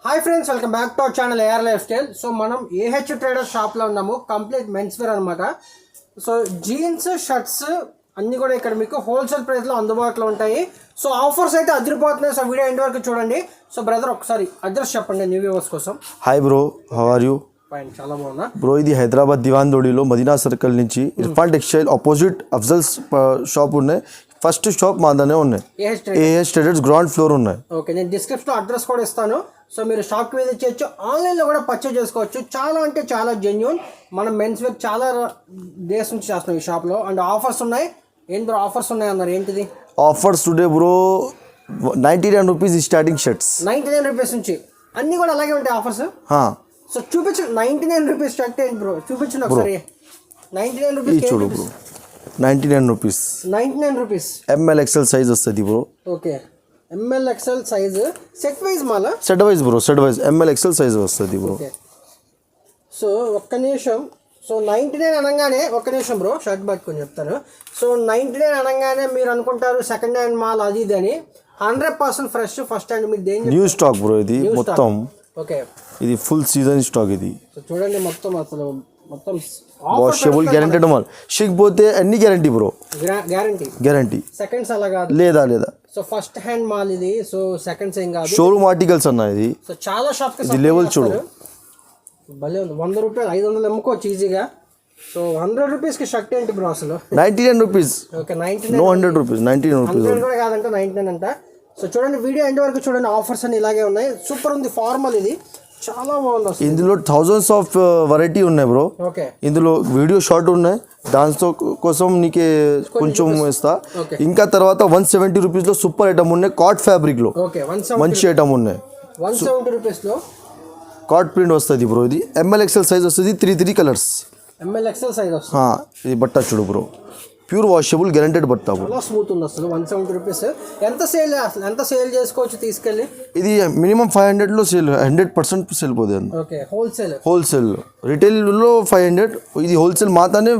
Hi friends, welcome back to our channel AR life style. So మనం AH trader షాప్లో ఉన్నాము. Complete men's wear అనమాట. So jeans, shirts అన్నీ కూడా ఇక్కడ మీకు హోల్సేల్ ప్రైస్లో అందుబాటులో ఉంటాయి. సో ఆఫర్స్ అయితే అదిరిపోతున్నాయి. సో వీడియో ఎండ్ వరకు చూడండి. సో బ్రదర్ ఒకసారి అడ్రస్ చెప్పండి న్యూ వ్యూవర్స్ కోసం. Hi bro, how are you? Fine, చాలా బాగున్నా బ్రో. ఇది హైదరాబాద్ దివాన్ దోడిలో మదీనా సర్కిల్ నుంచి Irfan textile opposite Afzal's shop ఉన్నాయి. ఫస్ట్ షాప్ మాదనే ఉన్నాయి. ఏహెచ్ ట్రేడర్స్ గ్రౌండ్ ఫ్లోర్ ఉన్నాయి. ఓకే, నేను డిస్క్రిప్షన్లో అడ్రస్ కూడా ఇస్తాను. సో మీరు షాప్కి విజిట్ చేయొచ్చు, ఆన్లైన్లో కూడా పర్చేజ్ చేసుకోవచ్చు. చాలా అంటే చాలా జెన్యూన్. మనం మెన్స్ వేర్ చాలా డేస్ నుంచి చేస్తున్నాం ఈ షాప్లో. అండ్ ఆఫర్స్ ఉన్నాయి. ఏం బ్రో ఆఫర్స్ ఉన్నాయి అన్నారు, ఏంటిది offers today bro? 99 rupees starting shirts. 99 rupees నుంచి అన్నీ కూడా అలాగే ఉంటాయి ఆఫర్స్. సో చూపించండి 99 రూపీస్ షర్ట్ ఏంటి బ్రో, చూపించండి ఒకసారి. 99 రూపీస్ చూడు bro, 99 rupees. 99 rupees ML XL size వస్తుంది bro. Okay, ML XL size set wise మాలా? Set wise bro, set wise ML XL size వస్తుంది బ్రో. సో ఒక్క నిమిషం. సో 99 అనగానే ఒక్క నిమిషం బ్రో, షర్ట్ పట్టుకొని చెప్తాను. సో 99 అనగానే మీరు అనుకుంటారు సెకండ్ హ్యాండ్ మాల్ అది ఇది అని. 100% ఫ్రెష్ ఫస్ట్ హ్యాండ్. మీరు దేని న్యూ స్టాక్ బ్రో ఇది మొత్తం. ఓకే, ఇది ఫుల్ సీజన్ స్టాక్ ఇది. సో చూడండి మొత్తం అసలు మొత్తం వాషబుల్ గ్యారెంటెడ్ మాల్. షిక్పోతే అన్ని గ్యారంటీ బ్రో, గ్యారంటీ. సెకండ్స్ అలా కాదు, లేదా లేదా. సో ఫస్ట్ హ్యాండ్ మాల్ ఇది. సో సెకండ్స్ ఏం కాదు, షోరూమ్ ఆర్టికల్స్ అన్న ఇది. సో చాలా షాప్ ఇది లెవెల్ చూడు, భలే ఉంది. 100 రూపాయలు 500 అమ్ముకోవచ్చు ఈజీగా. సో 100 రూపీస్కి షర్ట్ ఏంటి బ్రో అసలు? 99 rupees. Okay, 99 no 100 rupees, 99 rupees కూడా కాదంట, 99 అంట. సో చూడండి వీడియో ఎండ్ వరకు చూడండి. ఆఫర్స్ అన్ని ఇలాగే ఉన్నాయి. సూపర్ ఉంది. ఫార్మల్ ఇది చాలా బాగుంది అసలు. ఇందులో థౌజండ్స్ ఆఫ్ వెరైటీ ఉన్నాయి బ్రో. ఓకే, ఇందులో వీడియో షార్ట్ ఉన్నాయి, దాంతో కోసం నీకే కొంచెం ఇస్తా. ఇంకా తర్వాత 170 రూపీస్లో సూపర్ ఐటమ్ ఉన్నాయి. కాట్ ఫ్యాబ్రిక్లో మంచి ఐటమ్ ఉన్నాయి. 170 రూపీస్లో కాట్ ప్రింట్ వస్తుంది బ్రో. ఇది ఎంఎల్ ఎక్సెల్ సైజ్ వస్తుంది. 3 కలర్స్. ఎంఎల్ ఎక్సెల్ సైజ్ వస్తుంది. ఇది బట్ట చూడు బ్రో, ప్యూర్ వాషబుల్ గ్యారెంటెడ్ బట్ట బ్రో. చాలా స్మూత్ ఉంది అసలు. 170 రూపీస్. ఎంత సేల్ అసలు, ఎంత సేల్ చేసుకోవచ్చు తీసుకెళ్ళి? ఇది మినిమం 500లో సేల్, 100% సేల్ పోతుంది. Okay, wholesale. రిటైల్లో 500, ఇది హోల్సేల్ మాత్రమే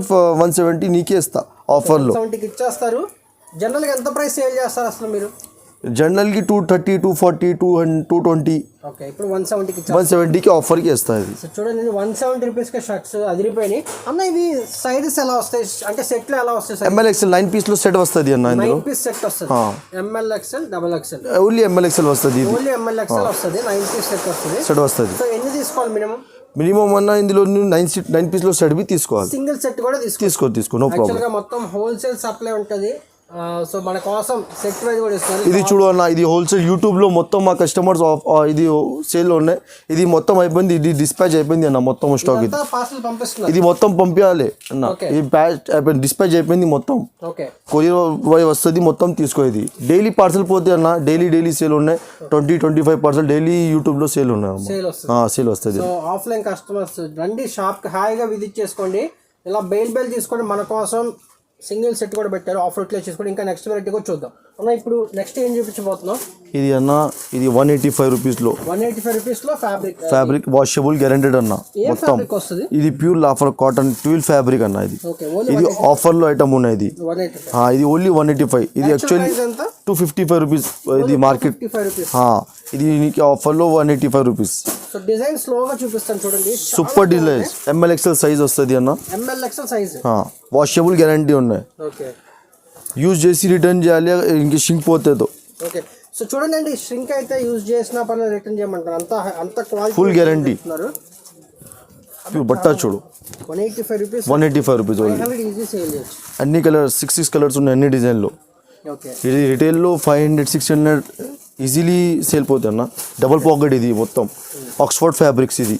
170 నీకే ఇస్తా ఆఫర్లో. 170కి ఇచ్చేస్తారు. జనరల్గా ఎంత ప్రైస్ సేల్ చేస్తారు అసలు మీరు? జనరల్కి 230, 240, 220. ఓకే, ఇప్పుడు 170కి ఆఫర్కి ఇస్తుంది. సో చూడండి 170 రూపీస్కి షర్ట్స్ అదిరిపోయినాయి అన్న. ఇవి సైజెస్ ఎలా వస్తాయి అంటే సెట్లు ఎలా వస్తాయి? ఎంఎల్ ఎక్సెల్ 9 పీస్లో సెట్ వస్తుంది అన్న. 9 పీస్ సెట్ వస్తుంది. M L XL, double XL. Only M L XL వస్తుంది. ఓన్లీ ఎంఎల్ ఎక్సెల్ వస్తుంది. 9 పీస్ సెట్ వస్తుంది. సెట్ వస్తుంది. సో ఎన్ని తీసుకోవాలి మినిమం అన్న? ఇందులో 9 పీస్లో సెట్ బి తీసుకోవాలి. సింగిల్ సెట్ కూడా తీసుకో. No problem. యాక్చువల్గా మొత్తం హోల్సేల్ సప్లై ఉంటుంది. సో మన కోసం సెట్ వైజ్ కూడా ఇస్తారు. ఇది చూడు అన్న, ఇది హోల్సేల్. యూట్యూబ్లో మొత్తం మా కస్టమర్స్ ఇది సేల్లో ఉన్నాయి. ఇది మొత్తం అయిపోయింది, ఇది డిస్పాచ్ అయిపోయింది అన్న మొత్తం స్టాక్. ఇది పార్సల్ పంపిస్తున్నారు. ఇది మొత్తం పంపించాలి అన్న. ఇది ప్యాచ్ అయిపోయింది, డిస్పాచ్ అయిపోయింది మొత్తం. కొరియర్ బాయ్ వస్తుంది మొత్తం తీసుకో. ఇది డైలీ పార్సల్ పోతే అన్న, డైలీ సేల్ ఉన్నాయి. 20-25 పార్సల్ డైలీ యూట్యూబ్లో సేల్ ఉన్నాయి. సేల్ వస్తుంది. ఆఫ్లైన్ కస్టమర్స్ రండి షాప్కి, హాయిగా విజిట్ చేసుకోండి. ఇలా బెయిల్ తీసుకోండి. మన కోసం సింగిల్ సెట్ కూడా పెట్టారు. ఆఫర్ క్లియర్ చేసుకోండి. ఇంకా నెక్స్ట్ వెరైటీ కూడా చూద్దాం అన్న. ఇప్పుడు నెక్స్ట్ ఏం చూపించబోతున్నాం? ఇది అన్న, ఇది 185 రూపీస్లో. 185 రూపీస్లో ఫ్యాబ్రిక్ వాషబుల్ గ్యారెంటెడ్ అన్న మొత్తం. ఇది pure offer cotton twill fabric అన్న. ఇది ఆఫర్లో ఐటమ్ ఉన్నాయి. ఇది ఓన్లీ 185. ఇది యాక్చువల్లీ 255 రూపీస్. ఇది మార్కెట్. ఇది నీకు ఆఫర్లో 185 రూపీస్. సో డిజైన్ స్లోగా చూపిస్తాను చూడండి. Super design. M L XL size వస్తుంది అన్న. M L XL size. Washable guarantee ఉన్నాయి. యూజ్ చేసి రిటర్న్ చేయాలి, ఇంక షింక్ పోతేతో. ఓకే, సో చూడండి అండి, షింక్ అయితే యూజ్ చేసినా పర్లేదు, రిటర్న్ చేయమంటారు. అంత క్వాలిటీ, ఫుల్ గ్యారంటీ. బట్ట చూడు, 185 రూపీస్. 185 రూపీస్. అన్ని కలర్స్, 6 కలర్స్ ఉన్నాయి అన్ని డిజైన్లో. ఇది రిటైల్లో 500-600 ఈజీలీ సేల్ పోతుంది అన్న. డబల్ పాకెట్ ఇది మొత్తం ఆక్స్ఫర్డ్ ఫ్యాబ్రిక్స్. ఇది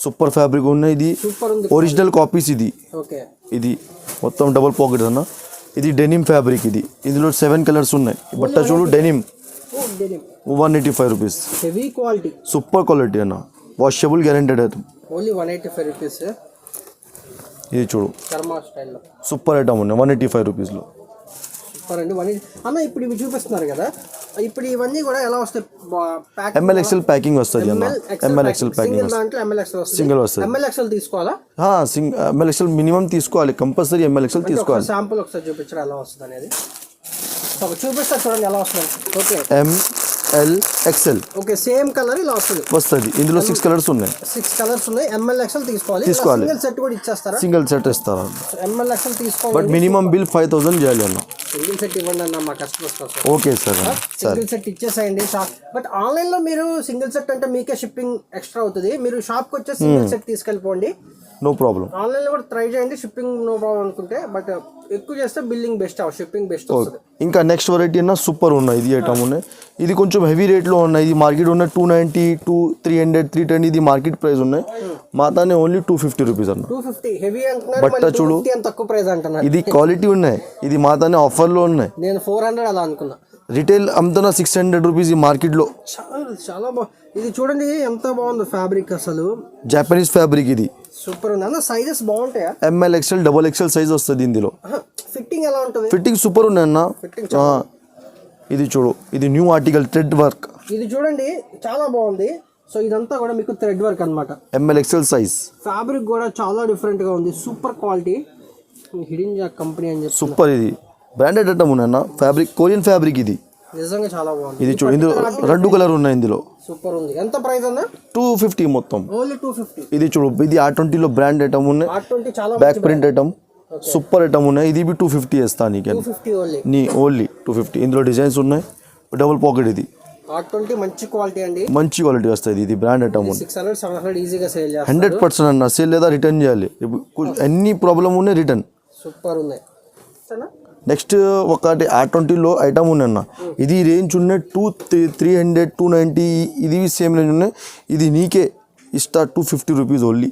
సూపర్ ఫ్యాబ్రిక్ ఉన్నాయి. ఇది ఒరిజినల్ కాపీస్. ఇది మొత్తం డబల్ పాకెట్ అన్న. ఇది డెనిమ్ ఫ్యాబ్రిక్. ఇందులో 7 కలర్స్ ఉన్నాయి. బట్ట చూడు, denim. 185 rupees. Heavy quality, super quality అన్న. Washable guaranteed item. Only 185 rupees. ఇది చూడు, సూపర్ ఐటమ్ ఉన్నాయి 185 రూపీస్లో. అన్న ఇప్పుడు ఇవి చూపిస్తున్నారు కదా, ఇప్పుడు ఇవన్నీ కూడా ఎలా వస్తాయి? ఎంఎల్ ఎక్సెల్ ప్యాకింగ్ వస్తుంది అన్న. ఎంఎల్ ఎక్సెల్ ప్యాకింగ్ సింగిల్ వస్తుంది. ఎంఎల్ ఎక్సెల్ తీసుకోవాలా? ఎంఎల్ ఎక్సెల్ మినిమం తీసుకోవాలి, కంపల్సరీ ఎంఎల్ ఎక్సెల్ తీసుకోవాలి. శాంపుల్ ఒకసారి చూపించడం ఎలా వస్తుంది అనేది చూపిస్తా చూడండి ఎలా వస్తుంది. Okay, L XL okay same colour ఇలా వస్తుంది వస్తుంది. ఇందులో 6 కలర్స్ ఉన్నాయి. 6 కలర్స్ ఉన్నాయి. ఎంఎల్ ఎక్స్ఎల్ తీసుకోవాలి. సింగిల్ సెట్ కూడా ఇచ్చేస్తారా? సింగిల్ సెట్ ఇస్తారా? ఎంఎల్ ఎక్స్ఎల్ తీసుకోవాలి. బట్ మినిమం బిల్ 5000 చేయాలి అన్న. సింగిల్ సెట్ ఇవ్వండి అన్న మా కస్టమర్స్ కోసం. Okay sir. సింగిల్ సెట్ ఇచ్చేసేయండి షాప్. బట్ ఆన్లైన్ లో మీరు సింగిల్ సెట్ అంటే మీకే షిప్పింగ్ ఎక్స్ట్రా అవుతుంది. మీరు షాప్ కి వచ్చే సింగిల్ సెట్ తీసుకెళ్ళిపోండి. No problem. ఆన్లైన్ లో కూడా ట్రై చేయండి. షిప్పింగ్ నో ప్రాబ్లం అనుకుంటే, బట్ ఎక్కువ చేస్తే బిల్లింగ్ బెస్ట్ షిప్పింగ్ బెస్ట్ వస్తుంది. ఇంకా నెక్స్ట్ వెరైటీ అన్న సూపర్ ఉన్నాయి. ఇది ఐటమ్ ఉన్నాయి. ఇది కొంచెం హెవీ రేట్లో ఉన్నాయి. ఇది మార్కెట్ ఉన్న 290, 300, 310 ఇది మార్కెట్ ప్రైస్ ఉన్నాయి. మాతానే ఓన్లీ 250 రూపీస్ అన్న. 250 హెవీ అంటున్నారు. బట్ట చూడు తక్కువ ప్రైస్ అంటున్నారు. ఇది క్వాలిటీ ఉన్నాయి. ఇది మాతానే ఆఫర్లో ఉన్నాయి. నేను 400 అలా అనుకున్నా. రిటైల్ అమ్ముతున్నా 600 రూపీస్ ఈ మార్కెట్లో. చాలా బాగుంది. ఇది చూడండి ఎంత బాగుంది ఫ్యాబ్రిక్, అసలు జాపనీస్ ఫ్యాబ్రిక్. ఇది సూపర్ ఉంది అన్న. సైజెస్ బాగుంటాయా? ML XL double XL size వస్తుంది ఇందులో. ఫిట్టింగ్ ఎలా ఉంటుంది? ఫిట్టింగ్ సూపర్ ఉన్నాయి అన్న. ఇది చూడు, ఇది న్యూ ఆర్టికల్ థ్రెడ్ వర్క్. ఇది చూడండి చాలా బాగుంది. సో ఇదంతా కూడా మీకు థ్రెడ్ వర్క్ అన్నమాట. M L XL size. ఫ్యాబ్రిక్ కూడా చాలా డిఫరెంట్ గా ఉంది. Super quality. Hidden Jack company అని చెప్పి సూపర్. ఇది బ్రాండెడ్ ఐటమ్ ఉన్నాయి. Fabric Korean fabric. ఇది నిజంగా చాలా బాగుంది. ఇది చూడు, ఇందులో 2 కలర్ ఉన్నాయి. ఇందులో సూపర్ ఉంది. ఎంత ప్రైస్ అన్న? 250 మొత్తం. ఓన్లీ 250. ఇది చూడు, ఇది R20 లో బ్రాండ్ ఐటమ్ ఉన్నాయి. R20 చాలా back print item super item ఉన్నాయి. ఇది 250 ఇస్తా నీకు. 250 ఓన్లీ. నీ ఓన్లీ 250. ఇందులో డిజైన్స్ ఉన్నాయి. Double pocket. ఇది R20 మంచి క్వాలిటీ అండి. మంచి క్వాలిటీ వస్తుంది. ఇది బ్రాండ్ ఐటమ్. 600 700 ఈజీగా సేల్ చేస్తారు. 100% అన్న. సేల్ లేదా రిటర్న్ చేయాలి. ఎన్ని ప్రాబ్లమ్ ఉన్నాయి రిటర్న్. సూపర్ ఉన్నాయి. నెక్స్ట్ ఒకటి R20 లో ఐటమ్ ఉన్నాయన్న. ఇది రేంజ్ ఉన్నాయి 300, 290. ఇది సేమ్ రేంజ్ ఉన్నాయి. ఇది నీకే ఇస్తా 250 rupees only.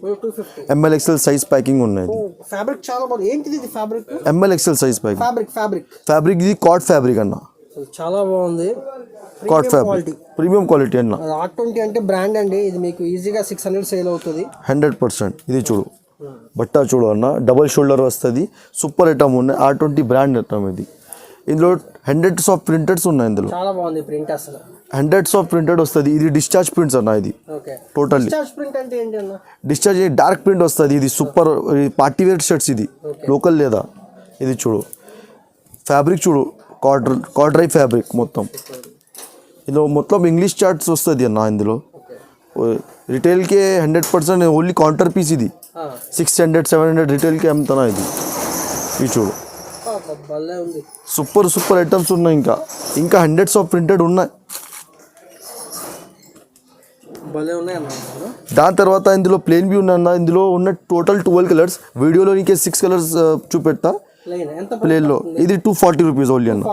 M L XL size packing ఉన్నాయి. ఫ్యాబ్రిక్ చాలా బాగుంది. ఏంటిది ఇది fabric? M L XL size packing. Fabric ఇది కాట్ ఫ్యాబ్రిక్ అన్న. చాలా బాగుంది. కాట్ ఫ్యాబ్రిక్ ప్రీమియం క్వాలిటీ అన్న. R20 అంటే బ్రాండ్ అండి. ఇది మీకు ఈజీగా 600 సేల్ అవుతుంది. 100%. ఇది చూడు, బట్ట చూడు అన్న. డబల్ షోల్డర్ వస్తుంది. సూపర్ ఐటమ్ ఉన్నాయి. R20 brand item. ఇది ఇందులో హండ్రెడ్స్ ఆఫ్ ప్రింటెడ్స్ ఉన్నాయి. ఇందులో చాలా బాగుంది ప్రింట్, అసలు హండ్రెడ్స్ ఆఫ్ ప్రింటెడ్ వస్తుంది. ఇది డిశ్చార్జ్ ప్రింట్స్ అన్న. ఇది టోటల్లీ డిశ్చార్జ్ ప్రింట్ అంటే ఏంటి అన్న? డిశ్చార్జ్ డార్క్ ప్రింట్ వస్తుంది. ఇది సూపర్ పార్టీ వేర్ షర్ట్స్. ఇది లోకల్ లేదా. ఇది చూడు ఫ్యాబ్రిక్ చూడు, కార్డ్రై ఫ్యాబ్రిక్ మొత్తం. ఇందులో మొత్తం ఇంగ్లీష్ చార్ట్స్ వస్తుంది అన్న. ఇందులో రిటైల్కే 100% ఓన్లీ కౌంటర్ పీస్. ఇది 600, 700 రిటైల్కే అమ్ముతున్నా. ఇది చూడు సూపర్ ఐటమ్స్ ఉన్నాయి. ఇంకా హండ్రెడ్స్ ఆఫ్ ప్రింటెడ్ ఉన్నాయి. దాని తర్వాత ఇందులో ప్లేన్ వ్యూ ఉన్న. ఇందులో ఉన్న టోటల్ 12 కలర్స్. వీడియోలో నీకే 6 కలర్స్ చూపెడతా ప్లేన్లో. ఇది 240 రూపీస్ ఓన్లీ అన్న.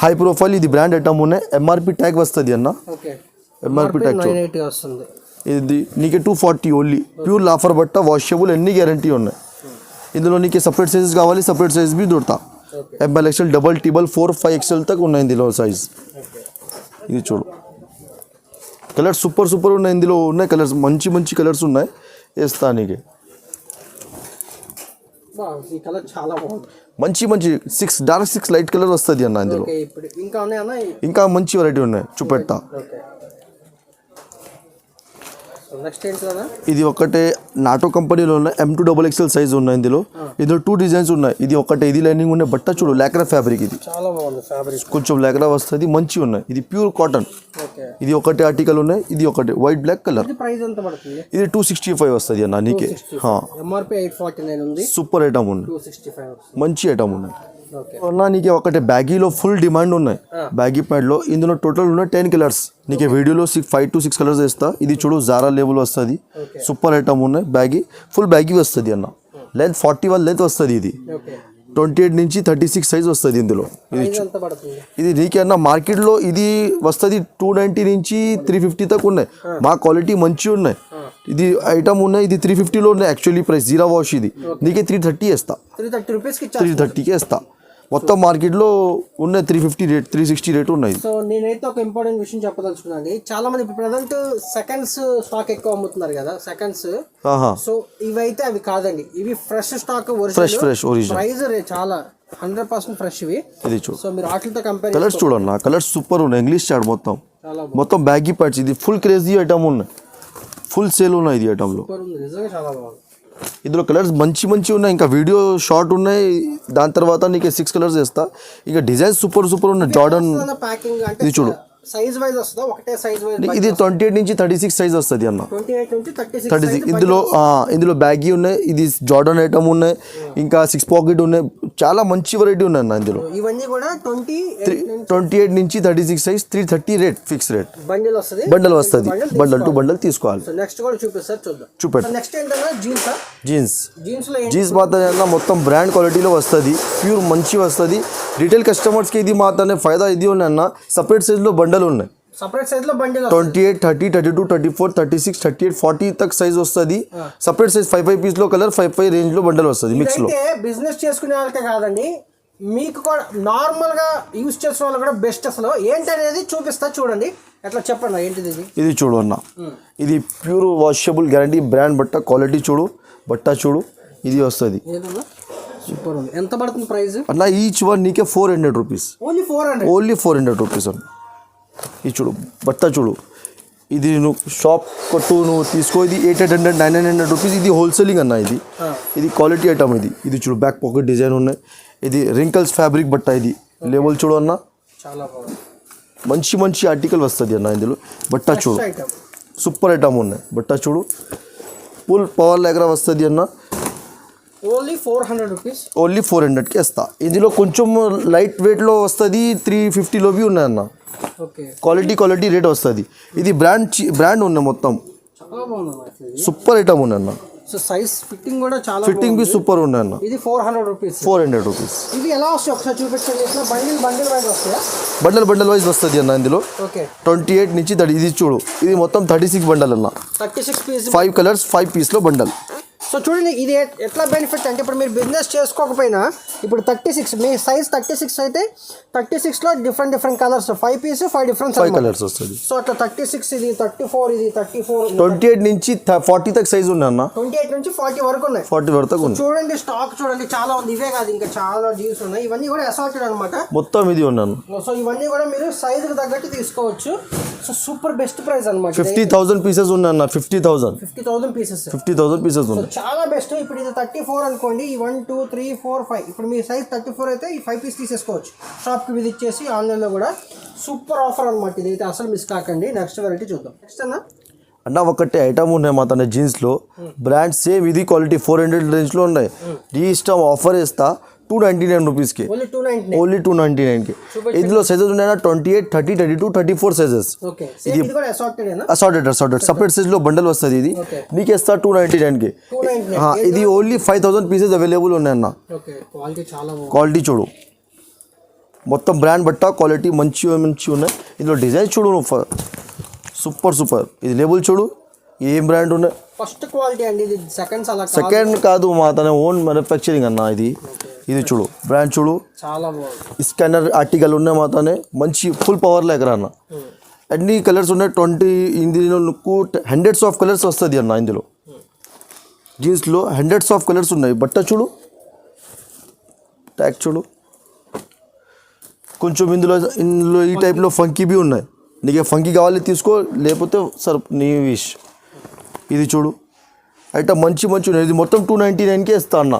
High profile. ఇది బ్రాండ్ ఐటమ్ ఉన్నాయి. ఎంఆర్పి ట్యాగ్ వస్తుంది అన్న. ఎంఆర్పి ట్యాగ్ వస్తుంది. ఇది నీకే 240 ఓన్లీ. ప్యూర్ లాఫర్ బట్ట, వాషబుల్, అన్ని గ్యారంటీ ఉన్నాయి. ఇందులో నీకే సపరేట్ సైజెస్ కావాలి, సపరేట్ సైజ్ బి దొరుకుతా. ML XL double triple 4, 5 XL తక్ ఉన్నాయి ఇందులో సైజ్. ఇది చూడు కలర్స్ సూపర్ ఉన్నాయి. ఇందులో ఉన్నాయి కలర్స్, మంచి కలర్స్ ఉన్నాయి. వేస్తా నీకే. మంచి 6 డార్క్ 6 లైట్ కలర్ వస్తుంది అన్న. ఇందులో ఇంకా మంచి వెరైటీ ఉన్నాయి. చూపెడతా. ఇది ఒకటే నాటో కంపెనీలో ఉన్న M2XXL సైజ్ ఉన్నాయి. ఇందులో 2 డిజైన్స్ ఉన్నాయి. ఇది ఒకటే. ఇది లైనింగ్ ఉన్నాయి. బట్ట చూడు లాక్రా ఫ్యాబ్రిక్. ఇది చాలా బాగుంది ఫ్యాబ్రిక్. కొంచెం లాక్రా వస్తుంది. మంచి ఉన్నాయి. ఇది ప్యూర్ కాటన్. ఇది ఒకటే ఆర్టికల్ ఉన్నాయి. ఇది ఒకటే వైట్ బ్లాక్ కలర్. ఇది 265 వస్తుంది అన్న నీకే. ఎంఆర్పి 849 ఉంది. సూపర్ ఐటమ్ ఉన్నాయి. 265 మంచి ఐటమ్ ఉన్నాయి అన్న. నీకే ఒకటే బ్యాగీలో ఫుల్ డిమాండ్ ఉన్నాయి. బ్యాగీ ప్యాంట్లో ఇందులో టోటల్ ఉన్నాయి 10 కలర్స్. నీకే వీడియోలో 5 to 6 కలర్స్ వేస్తా. ఇది చూడు జారా లేబుల్ వస్తుంది. సూపర్ ఐటమ్ ఉన్నాయి. బ్యాగీ ఫుల్ బ్యాగీ వస్తుంది అన్న. లెంత్ 41 లెంత్ వస్తుంది. ఇది 28 నుంచి 36 సైజ్ వస్తుంది ఇందులో. ఇది నీకే అన్న మార్కెట్లో ఇది వస్తుంది 290 నుంచి 350 తక్కువ ఉన్నాయి. మా క్వాలిటీ మంచి ఉన్నాయి. ఇది ఐటమ్ ఉన్నాయి. ఇది 350లో ఉన్నాయి యాక్చువల్లీ ప్రైస్. జీరా వాష్. ఇది నీకే 330 వేస్తా. 330కే వేస్తా. మొత్తం మార్కెట్లో ఉన్న 350 రేట్, 360 రేట్ ఉన్నాయి. సో నేనైతే ఒక ఇంపార్టెంట్ విషయం చెప్పదలుచుకున్నాను. చాలా మంది ఇప్పుడు ప్రజెంట్ సెకండ్స్ స్టాక్ ఎక్కువ అమ్ముతున్నారు కదా, సెకండ్స్. సో ఇవైతే అవి కాదండి. ఇవి fresh stock, fresh original. Price చాలా 100% ఫ్రెష్ ఇవి. ఇది చూడు. సో మీరు వాటితో కంపేర్ కలర్స్ చూడన్న. కలర్స్ సూపర్ ఉన్నాయి. ఇంగ్లీష్ చార్ట్ మొత్తం బ్యాగీ ప్యాడ్స్. ఇది ఫుల్ క్రేజీ ఐటమ్ ఉన్నాయి. ఫుల్ సేల్ ఉన్నాయి. ఇది ఐటమ్లో నిజంగా చాలా బాగుంది. ఇందులో కలర్స్ మంచి ఉన్నాయి. ఇంకా వీడియో షార్ట్ ఉన్నాయి. దాని తర్వాత నీకు 6 కలర్స్ వేస్తా. ఇంకా డిజైన్స్ సూపర్ ఉన్నాయి. జార్డన్. ఇది చూడు సైజ్ వైజ్ వస్తుందా ఒకటే సైజ్ వైజ్ ఇది 28 నుంచి 36 సైజ్ వస్తుంది అన్న. 28 నుంచి 36 36 ఇందులో బ్యాగీ ఉన్నాయి, ఇది జార్డన్ ఐటమ్ ఉన్నాయి, ఇంకా 6 పాకెట్ ఉన్నాయి, చాలా మంచి వెరైటీ ఉన్నాయి అన్న ఇందులో. ఇవన్నీ కూడా 28 నుంచి 36 size 330 rate fix rate. Bundle వస్తుంది, బండల్ టు బండల్ తీసుకోవాలి. నెక్స్ట్ కూడా చూపిస్తారు చూద్దాం. చూపెట్టు. నెక్స్ట్ ఏంటన్నా జీన్స్ లో జీన్స్ మాత్రం మొత్తం బ్రాండ్ క్వాలిటీలో వస్తుంది, ప్యూర్ మంచి వస్తుంది. రిటైల్ కస్టమర్స్కి ఇది మాత్రమే ఫైదా ఇది ఉన్నాయి అన్న. సపరేట్ సైజ్లో బండల్ ఉన్నాయి, సపరేట్ సైజ్ లో బండిల్ 28, 30, 32, 34, 36, 38, 40 తక్ సైజ్ వస్తుంది. సపరేట్ సైజ్ 5 పీస్ లో కలర్ 5 రేంజ్ లో బండల్ వస్తుంది మిక్స్ లో. బిజినెస్ చేసుకునే వాళ్ళకే కాదండి, మీకు కూడా నార్మల్ గా యూజ్ చేసే వాళ్ళు కూడా బెస్ట్. అసలు ఏంటనేది చూపిస్తా చూడండి. ఎట్లా చెప్పండి ఏంటిది ఇది చూడు అన్న, ఇది ప్యూర్ వాషబుల్ గ్యారంటీ బ్రాండ్ బట్ట, క్వాలిటీ చూడు, బట్ట చూడు, ఇది వస్తుంది. సూపర్ ఉంది. ఎంత పడుతుంది ప్రైస్ అన్న? ఈచ్ వన్ నీకే 400 రూపీస్, ఓన్లీ 400 రూపీస్ అన్న. ఇది చూడు బట్ట చూడు, ఇది నువ్వు షాప్ కొట్టు నువ్వు తీసుకో, ఇది 800, 900 రూపీస్. ఇది హోల్సేలింగ్ అన్న. ఇది క్వాలిటీ ఐటమ్. ఇది చూడు బ్యాక్ పాకెట్ డిజైన్ ఉన్నాయి. ఇది రింకల్స్ ఫ్యాబ్రిక్ బట్ట. ఇది లేబుల్ చూడు అన్న, చాలా బాగుంది. మంచి ఆర్టికల్ వస్తుంది అన్న ఇందులో. బట్ట చూడు సూపర్ ఐటమ్ ఉన్నాయి. బట్ట చూడు ఫుల్ పవర్ దగ్గర వస్తుంది అన్న. ఓన్లీ 400 రూపీస్, ఓన్లీ 400కి ఇస్తా. ఇందులో కొంచెం లైట్ వెయిట్లో వస్తుంది, 350లో బి ఉన్నాయి అన్న. క్వాలిటీ రేట్ వస్తుంది. ఇది బ్రాండ్ ఉన్నాయి మొత్తం, సూపర్ ఐటమ్ ఉన్నాయి అన్న. సో సైజ్ ఫిట్టింగ్ కూడా చాలా ఫిట్టింగ్ బి సూపర్ ఉన్నాయి అన్న. ఇది 400 రూపీస్, 400 రూపీస్. ఇది ఎలా వస్తాయి ఒకసారి చూపించండి. బండిల్ వైజ్ వస్తాయా? బండల్ వైజ్ వస్తుంది అన్న. ఇందులో 28 నుంచి 30. ఇది చూడు, ఇది మొత్తం 36 బండల్ అన్న. 36 పీస్, 5 కలర్స్ 5 పీస్లో బండల్. సో చూడండి ఇది ఎట్లా బెనిఫిట్ అంటే, ఇప్పుడు మీరు బిజినెస్ చేసుకోకపోయినా ఇప్పుడు 36 మీ సైజ్ 36 అయితే 36లో different colours 5 piece 5 different colours వస్తుంది. సో అట్లా 36, ఇది 34, ఇది 34, 28 నుంచి 40 తక్ సైజ్ ఉన్నాయి అన్న. 28 నుంచి 40 వరకు ఉన్నాయి. 40 వరకు ఉంది. చూడండి స్టాక్ చూడండి చాలా ఉంది. ఇవే కాదు ఇంకా చాలా జీన్స్ ఉన్నాయి. ఇవన్నీ కూడా అసార్టెడ్ అనమాట మొత్తం. ఇది ఉన్నాను. సో ఇవన్నీ కూడా మీరు సైజుకి తగ్గట్టు తీసుకోవచ్చు. సో సూపర్ బెస్ట్ ప్రైస్ అనమాట. 50,000 పీసెస్ ఉన్నాయి అన్న. 50,000 పీసెస్ ఉన్నాయి. చాలా బెస్ట్. ఇప్పుడు ఇది 34 అనుకోండి, ఈ 1 2 3 4 5. ఇప్పుడు మీ సైజ్ 34 అయితే ఈ 5 పీస్ తీసేసుకోవచ్చు. షాప్కి విజిట్ చేసి ఆన్లైన్లో కూడా సూపర్ ఆఫర్ అనమాట. ఇది అయితే అసలు మిస్ కాకండి. నెక్స్ట్ వెరైటీ చూద్దాం. నెక్స్ట్ అన్న ఒకటి ఐటమ్ ఉన్నాయి మా తన జీన్స్లో, బ్రాండ్ సేమ్ ఇది క్వాలిటీ 400 రేంజ్లో ఉన్నాయి. ఈ ఇష్టం ఆఫర్ ఇస్తా 299 రూపీస్కి, ఓన్లీ 299కి. ఇందులో సైజెస్ ఉన్నాయి 28, 30, 32, 34 సైజెస్. ఇది అసార్టెడ్ సపరేట్ సైజ్లో బండల్ వస్తుంది. ఇది నీకు ఇస్తా 299కి. ఇది ఓన్లీ 5000 పీసెస్ అవైలబుల్ ఉన్నాయి అన్న. క్వాలిటీ చూడు, మొత్తం బ్రాండ్ బట్ట, క్వాలిటీ మంచి ఉన్నాయి. ఇందులో డిజైన్ చూడు నువ్వు, సూపర్. ఇది లేబుల్ చూడు, ఏం బ్రాండ్ ఉన్నాయి. ఫస్ట్ క్వాలిటీ అండి. ఇది సెకండ్ కాదు, మా తన ఓన్ మ్యానుఫ్యాక్చరింగ్ అన్న. ఇది చూడు బ్రాండ్ చూడు, చాలా బాగుంది. స్కానర్ ఆర్టికల్ ఉన్నాయి మాతోనే, మంచి ఫుల్ పవర్ ఎగర అన్న. అన్ని కలర్స్ ఉన్నాయి. 20 ఇందులో హండ్రెడ్స్ ఆఫ్ కలర్స్ వస్తుంది అన్న. ఇందులో జీన్స్లో హండ్రెడ్స్ ఆఫ్ కలర్స్ ఉన్నాయి. బట్ట చూడు, ట్యాగ్ చూడు, కొంచెం ఇందులో ఈ టైప్లో ఫంకీ బి ఉన్నాయి. నీకు ఫంకీ కావాలి తీసుకో, లేకపోతే సార్ నీ విష్. ఇది చూడు ఐటమ్ మంచి ఉన్నాయి. ఇది మొత్తం 299కే ఇస్తా అన్న.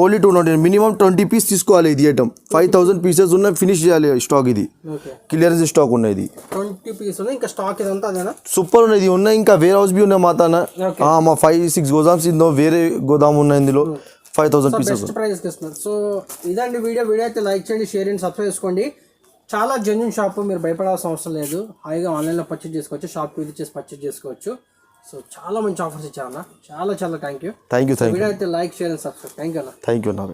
ఓన్లీ 299. మినిమం 20 పీస్ తీసుకోవాలి. ఇది ఐటమ్ 5000 పీసెస్ ఉన్నాయి, ఫినిష్ చేయాలి స్టాక్. ఇది క్లియరెన్స్ స్టాక్ ఉన్నాయి. ఇది 20 పీస్ ఉన్నాయి. ఇంకా స్టాక్ ఇదంతా సూపర్ ఉన్నాయి. ఇది ఉన్నాయి. ఇంకా వేర్ హౌస్ బి ఉన్నాయి మా తన. మా 5-6 గోదామ్స్ ఇందో వేరే గోదాం ఉన్నాయి. ఇందులో 5000 పీసెస్ ప్రైస్ ఇస్తున్నారు. సో ఇదండి వీడియో అయితే లైక్ చేయండి, షేర్ చేయండి, సబ్స్క్రైబ్ చేసుకోండి. చాలా జెన్యూన్ షాప్, మీరు భయపడాల్సిన అవసరం లేదు. హాయిగా ఆన్లైన్లో పర్చేజ్ చేసుకోవచ్చు, షాప్కి విజిట్ చేసి పర్చేజ్ చేసుకోవచ్చు. సో చాలా మంచి ఆఫర్స్ ఇచ్చారన్న. చాలా థ్యాంక్ యూ. వీడియో అయితే like share and subscribe. Thank you అన్న.